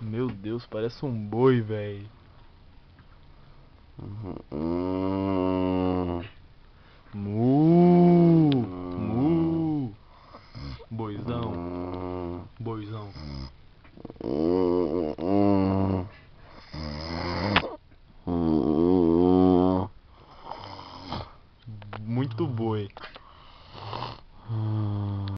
Meu Deus, parece um boi, velho. Mu, mu, boizão, boizão.